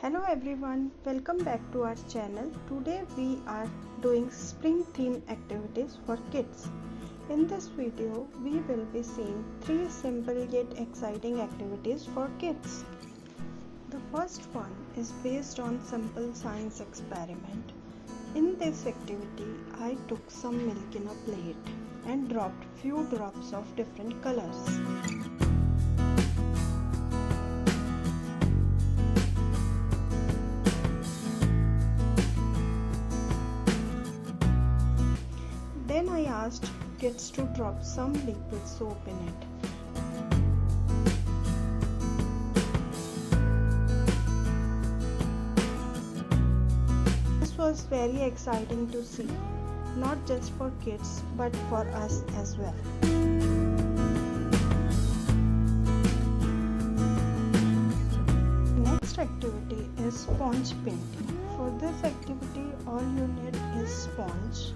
Hello everyone, welcome back to our channel. Today we are doing spring theme activities for kids. In this video, we will be seeing 3 simple yet exciting activities for kids. The first one is based on simple science experiment. In this activity, I took some milk in a plate and dropped few drops of different colors. Then I asked kids to drop some liquid soap in it. This was very exciting to see, not just for kids but for us as well. Next activity is sponge painting. For this activity, all you need is sponge,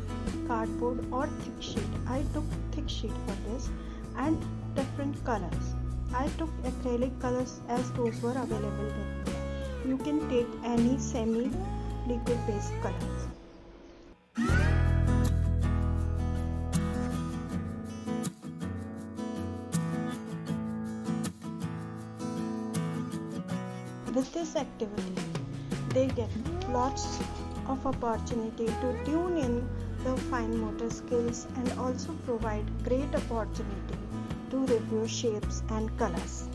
cardboard or thick sheet. I took thick sheet for this and different colors. I took acrylic colors as those were available with me. You can take any semi-liquid based colors. With this activity, they get lots of opportunity to tune in the fine motor skills and also provide great opportunity to review shapes and colors.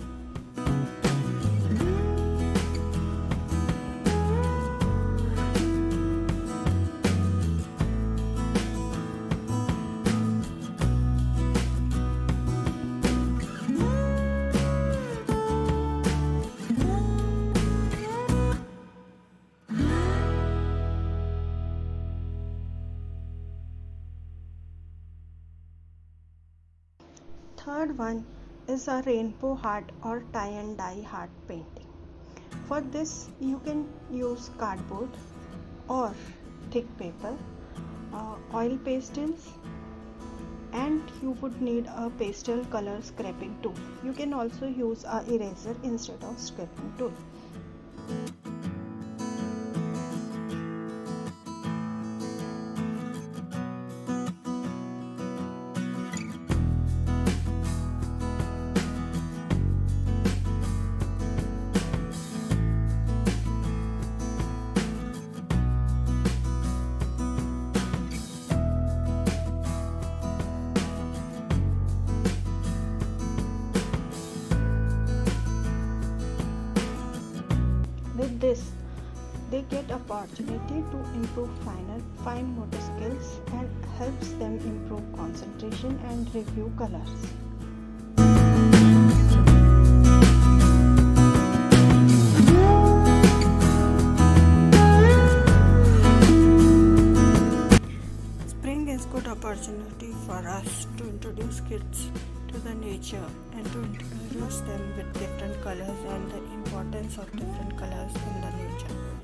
Third one is a rainbow heart or tie and dye heart painting. For this you can use cardboard or thick paper, oil pastels, and you would need a pastel color scraping tool. You can also use an eraser instead of scraping tool. With this, they get opportunity to improve fine motor skills and helps them improve concentration and review colors. Spring is good opportunity for us to introduce kids to the nature and to introduce them with different colors and the importance of different colors in the nature.